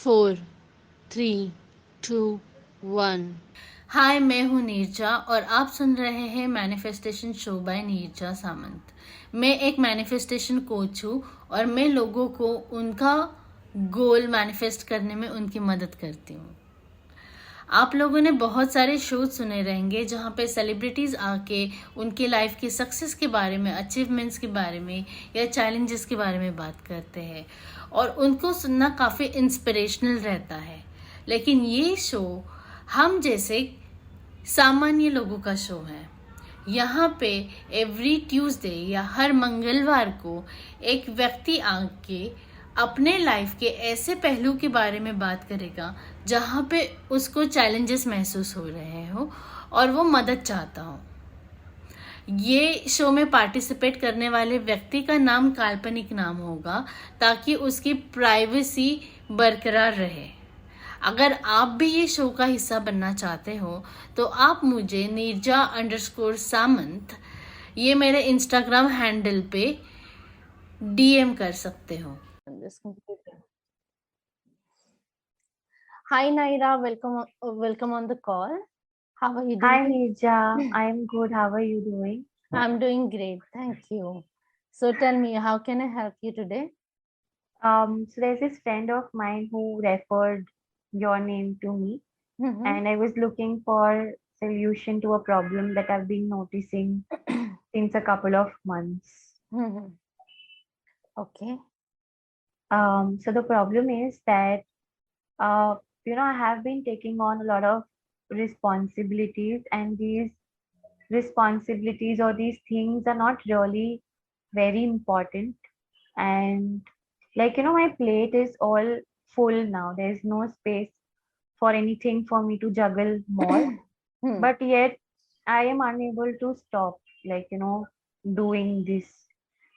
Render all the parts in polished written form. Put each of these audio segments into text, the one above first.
4, 3, 2, 1। हाय, मैं हूँ नीरजा और आप सुन रहे हैं मैनिफेस्टेशन शो बाय नीरजा सामंत। मैं एक मैनिफेस्टेशन कोच हूँ और मैं लोगों को उनका गोल मैनिफेस्ट करने में उनकी मदद करती हूँ। आप लोगों ने बहुत सारे शोज सुने रहेंगे जहाँ पे सेलिब्रिटीज आके उनके लाइफ की सक्सेस के बारे में, अचीवमेंट्स के बारे में या चैलेंजेस के बारे में बात करते हैं और उनको सुनना काफ़ी इंस्पिरेशनल रहता है। लेकिन ये शो हम जैसे सामान्य लोगों का शो है। यहाँ पे एवरी ट्यूसडे या हर मंगलवार को एक व्यक्ति आके अपने लाइफ के ऐसे पहलू के बारे में बात करेगा जहाँ पे उसको चैलेंजेस महसूस हो रहे हो और वो मदद चाहता हो। ये शो में पार्टिसिपेट करने वाले व्यक्ति का नाम काल्पनिक नाम होगा ताकि उसकी प्राइवेसी बरकरार रहे। अगर आप भी ये शो का हिस्सा बनना चाहते हो तो आप मुझे नीरजा_सामंत ये मेरे इंस्टाग्राम हैंडल पे डीएम कर सकते हो। Hi Naira, welcome on the call. How are you Hi, doing? Nirja. I'm good. How are you doing? I'm doing great, thank you. So tell me, how can I help you today? So there's this friend of mine who referred your name to me, Mm-hmm. and I was looking for solution to a problem that I've been noticing since a couple of months. Mm-hmm. Okay. So the problem is that uh, I have been taking on a lot of responsibilities, and these responsibilities or these things are not really very important. And my plate is all full now. There's no space for anything for me to juggle more. Hmm. But yet I am unable to stop, doing this.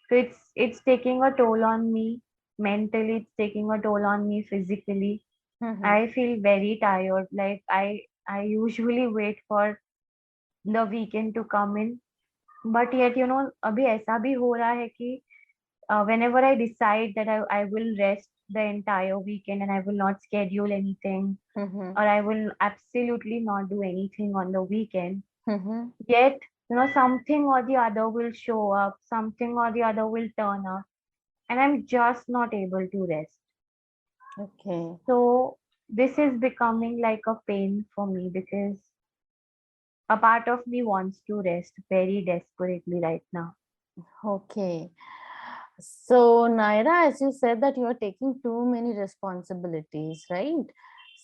So it's taking a toll on me mentally, it's taking a toll on me physically. Mm-hmm. I feel very tired. Like I usually wait for the weekend to come in. But yet, अभी ऐसा भी हो रहा है कि whenever I decide that I will rest the entire weekend and I will not schedule anything, Mm-hmm. or I will absolutely not do anything on the weekend, Mm-hmm. yet, something or the other will show up, something or the other will turn up, and I'm just not able to rest. Okay. So, this is becoming like a pain for me because a part of me wants to rest very desperately right now. Okay. So, Naira, as you said that you are taking too many responsibilities, right?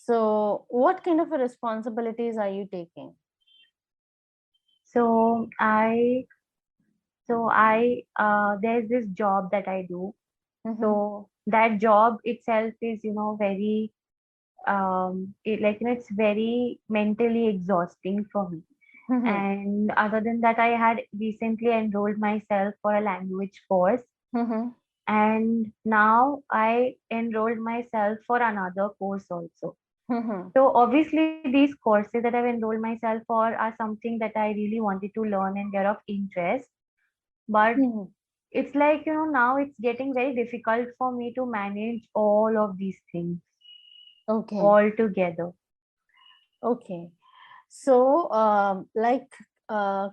So, what kind of responsibilities are you taking? So there's this job that I do. Mm-hmm. So that job itself is, very it's very mentally exhausting for me. Mm-hmm. And other than that, I had recently enrolled myself for a language course, Mm-hmm. and now I enrolled myself for another course also. Mm-hmm. So obviously, these courses that I've enrolled myself for are something that I really wanted to learn and they're of interest. But Mm-hmm. it's like, now it's getting very difficult for me to manage all of these things Okay. all together. Okay. So,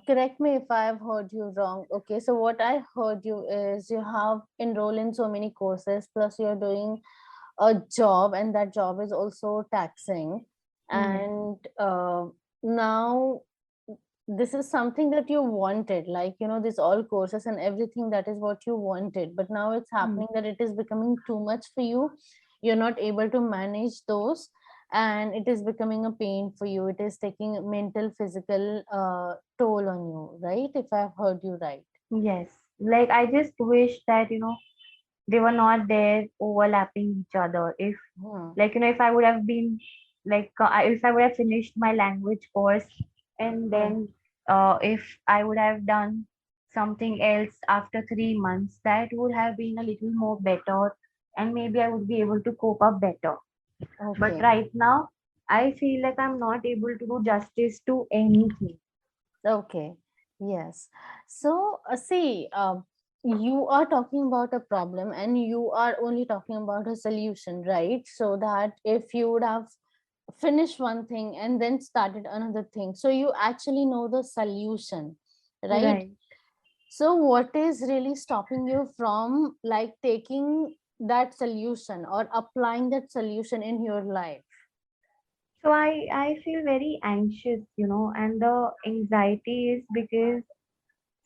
correct me if I've heard you wrong. Okay. So, what I heard you is you have enrolled in so many courses, plus you're doing a job, and that job is also taxing. Yes. And now this is something that you wanted, like, these all courses and everything, that is what you wanted. But now it's Mm. happening that it is becoming too much for you. You're not able to manage those, and it is becoming a pain for you. It is taking mental, physical toll on you, right? If I've heard you right. Yes. Like I just wish that, they were not there overlapping each other. If Hmm. if I would have been if I would have finished my language course, and Hmm. then if I would have done something else after 3 months, that would have been a little more better, and maybe I would be able to cope up better. But Okay. right now, I feel like I'm not able to do justice to anything. Okay. Yes. So, see, you are talking about a problem and you are only talking about a solution, right? So that if you would have finished one thing and then started another thing, so you actually know the solution, right? Right. So what is really stopping you from like taking that solution or applying that solution in your life? So I feel very anxious, and the anxiety is because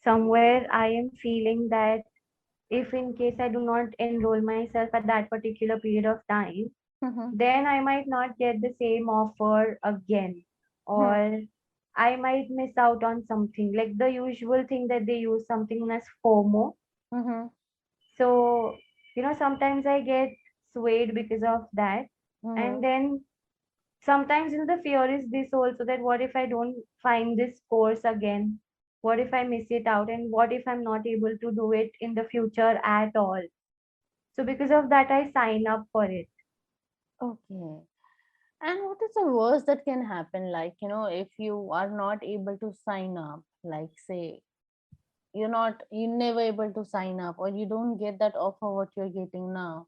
somewhere I am feeling that if in case I do not enroll myself at that particular period of time, Mm-hmm. then I might not get the same offer again, or I might miss out on something like the usual thing that they use something as FOMO. Mm-hmm. So, sometimes I get swayed because of that. And Mm-hmm. then sometimes, the fear is this also, that what if I don't find this course again? What if I miss it out? And what if I'm not able to do it in the future at all? So, because of that, I sign up for it. Okay. And what is the worst that can happen? Like, if you are not able to sign up, like, say, you never able to sign up or you don't get that offer what you're getting now,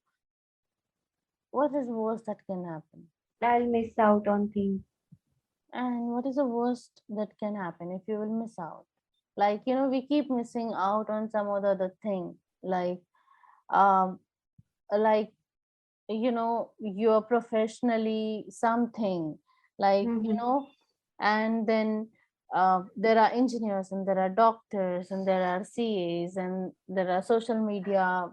what is worst that can happen? I'll miss out on things. And what is the worst that can happen if you will miss out? Like, we keep missing out on some other thing, um, like, you're professionally something, like, Mm-hmm. and then there are engineers and there are doctors and there are CAs and there are social media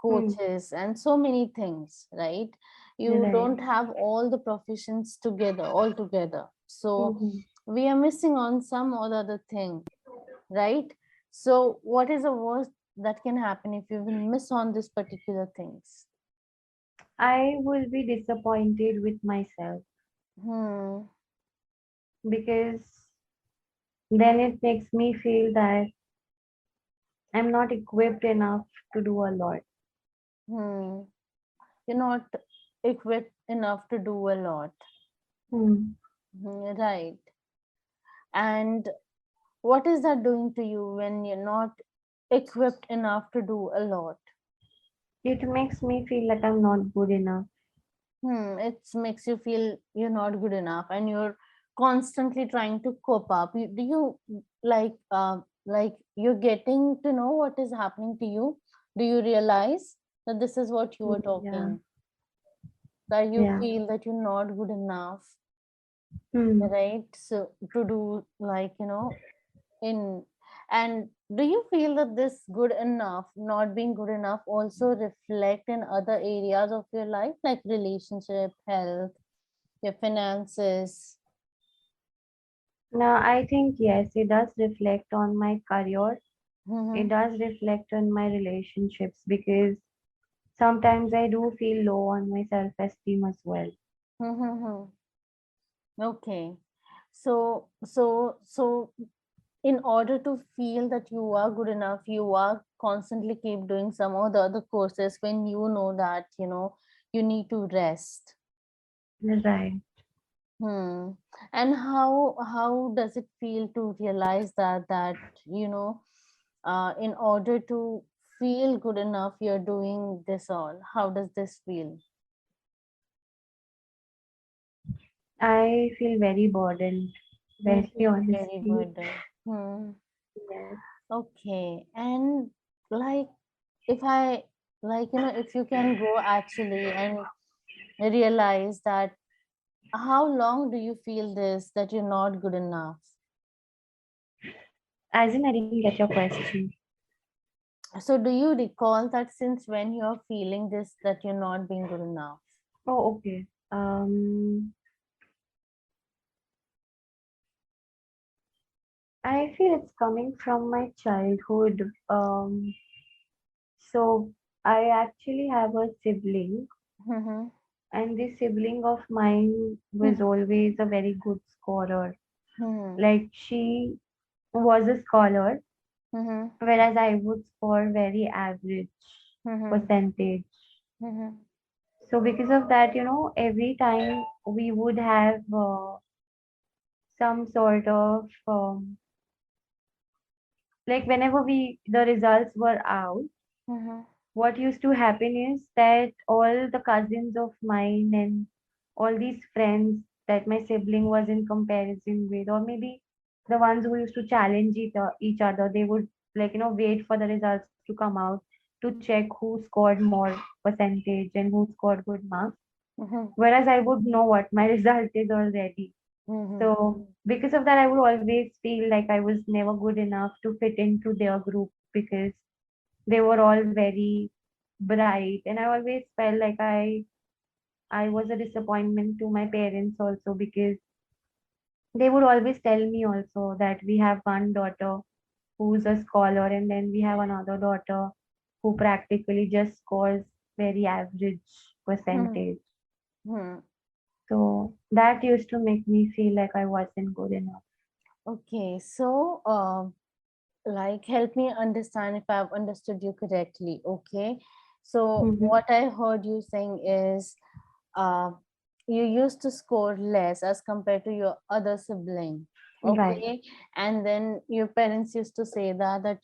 Hmm. coaches and so many things, right? You Right. don't have all the professions together all together, so Mm-hmm. we are missing on some or the other thing, right? So what is the worst that can happen if you will miss on this particular things? I will be disappointed with myself Hmm. because then it makes me feel that I'm not equipped enough to do a lot. Hmm. You're not equipped enough to do a lot. Hmm. Right. And what is that doing to you when you're not equipped enough to do a lot? It makes me feel like I'm not good enough. It makes you feel you're not good enough and you're constantly trying to cope up. Do you like you're getting to know what is happening to you? Do you realize that this is what you were Yeah. talking? That you Yeah. feel that you're not good enough, Hmm. right? So to do like in and do you feel that this good enough not being good enough also reflect in other areas of your life like relationship, health, your finances? Now, I think yes, it does reflect on my career. It Mm-hmm. does reflect on my relationships because sometimes I do feel low on my self-esteem as well. Mm-hmm. Okay, so in order to feel that you are good enough you are constantly keep doing some of the other courses when you know that you need to rest. Right. Hmm. And how does it feel to realize that in order to feel good enough, you're doing this all? How does this feel? I feel very burdened, You very feel very honestly. burdened. Hmm. Yes. Okay. And like if I if you can go actually and realize that how long do you feel this that you're not good enough? As in, I didn't get your question. So, do you recall that since when you're feeling this that you're not being good enough? Oh, okay. I feel it's coming from my childhood. So I actually have a sibling, Mm-hmm. and this sibling of mine was always a very good scorer. Mm-hmm. Like she was a scholar, Mm-hmm. whereas I would score very average Mm-hmm. percentage. Mm-hmm. So because of that, every time we would have some sort of like whenever the results were out, Mm-hmm. what used to happen is that all the cousins of mine and all these friends that my sibling was in comparison with, or maybe the ones who used to challenge each other, they would, like, wait for the results to come out to check who scored more percentage and who scored good marks. Mm-hmm. Whereas I would know what my result is already. Mm-hmm. So because of that, I would always feel like I was never good enough to fit into their group because they were all very bright, and I always felt like I was a disappointment to my parents also, because they would always tell me also that we have one daughter who's a scholar, and then we have another daughter who practically just scores very average percentage. Mm-hmm. So that used to make me feel like I wasn't good enough. Okay, so like help me understand if I've understood you correctly. Okay, so Hmm. what I heard you saying is uh, you used to score less as compared to your other sibling. Right, Okay, and then your parents used to say that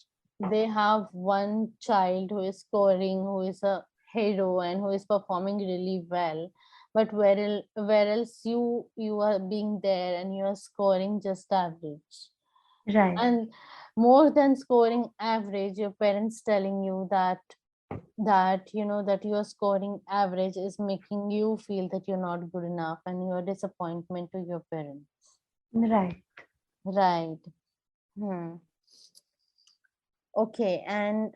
they have one child who is scoring, who is a hero and who is performing really well, but where else you are being there and you are scoring just average. right, And more than scoring average, your parents telling you that that your scoring average is making you feel that you're not good enough and you're a disappointment to your parents, right. right? Hmm. Okay, and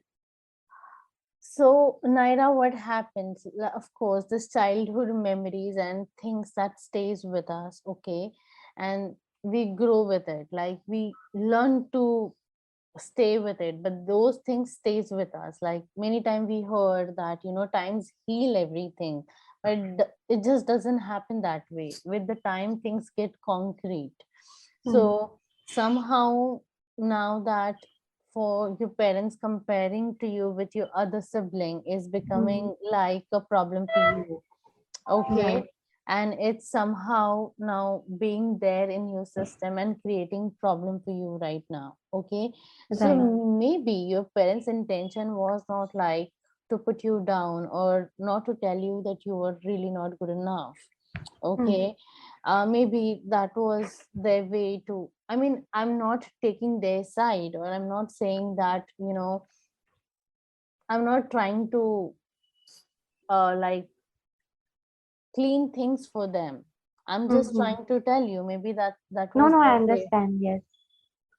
so, Naira, what happens? Of course, this childhood memories and things that stays with us, okay, and we grow with it. Like we learn to stay with it, but those things stays with us. Like many times we heard that times heal everything, but it just doesn't happen that way. With the time, things get concrete. Hmm. So somehow now that for your parents comparing to you with your other sibling is Hmm. becoming like a problem to you, okay, Right, and it's somehow now being there in your system and creating problem for you right now, okay. So right. maybe your parents intention was not like to put you down or not to tell you that you were really not good enough, Hmm. okay. Maybe that was their way to, I mean, I'm not taking their side, or I'm not saying that I'm not trying to like clean things for them. I'm just Hmm. trying to tell you maybe that No, was no, I their way. understand. Yes.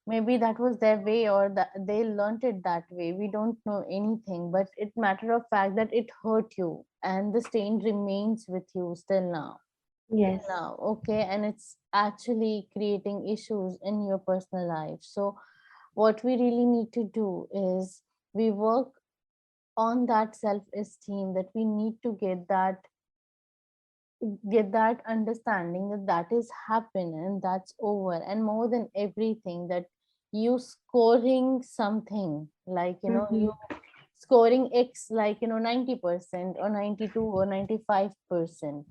Maybe that was their way, or that they learnt it that way. We don't know anything, but it matter of fact that it hurt you and the stain remains with you still now. Till Yes. now, okay, and it's actually creating issues in your personal life. So what we really need to do is we work on that self-esteem, that we need to get that understanding that that is happening and that's over, and more than everything that you scoring something like Hmm. you scoring x like 90% or 92 or 95%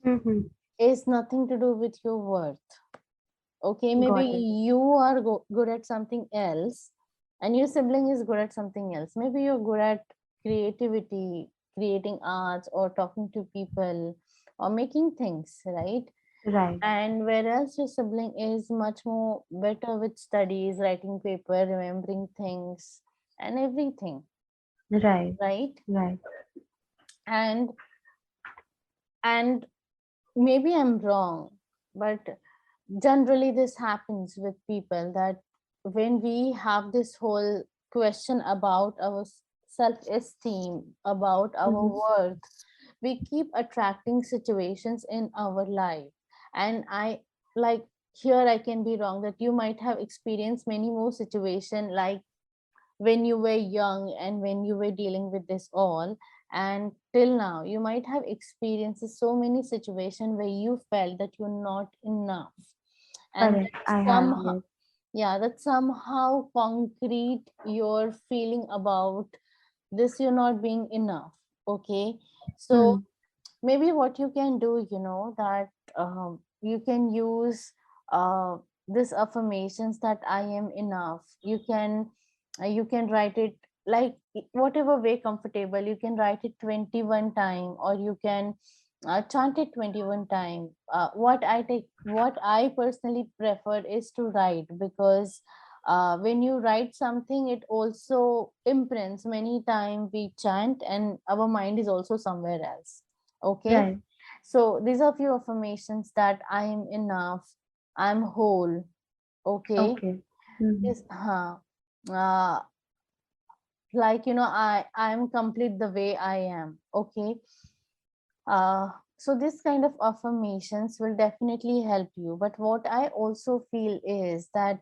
Hmm. is nothing to do with your worth, okay. Maybe Got it. you are good at something else and your sibling is good at something else. Maybe you're good at creativity, creating arts or talking to people or making things, right? Right, And whereas your sibling is much more better with studies, writing paper, remembering things and everything, right, right? right. and and maybe I'm wrong, but generally this happens with people that when we have this whole question about our self-esteem, about our Hmm. worth, we keep attracting situations in our life. And I like, here I can be wrong, that you might have experienced many more situation like when you were young and when you were dealing with this all, and till now you might have experienced so many situations where you felt that you're not enough, and Correct. that I have, somehow, yes. yeah, that somehow concrete your feeling about this, you're not being enough, okay. So Hmm. maybe what you can do, that you can use uh, this affirmations that I am enough. You can You can write it like whatever way comfortable. You can write it 21 time, or you can chant it 21 time. What I personally prefer is to write, because when you write something, it also imprints. Many time we chant and our mind is also somewhere else. Okay, Right. so these are few affirmations: that I am enough, I'm whole. Okay, Okay. Mm-hmm. this uh, like, I'm complete the way I am. Okay, so this kind of affirmations will definitely help you. But what I also feel is that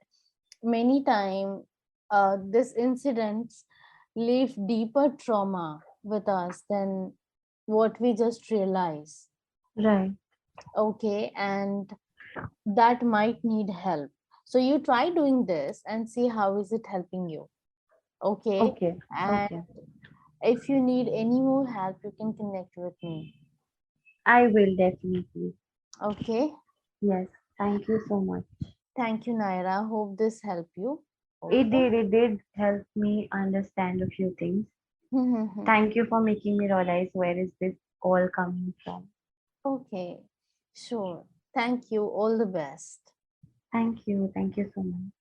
many time this incidents leave deeper trauma with us than what we just realize. Right. Okay, and that might need help. So you try doing this and see how is it helping you. Okay, Okay. and Okay. if you need any more help, you can connect with me. I will definitely. Okay. Yes. Thank you so much. Thank you, Naira. Hope this helped you. It Okay. did. It did help me understand a few things. Thank you for making me realize where is this all coming from. Okay. Sure. Thank you. All the best. Thank you. Thank you so much.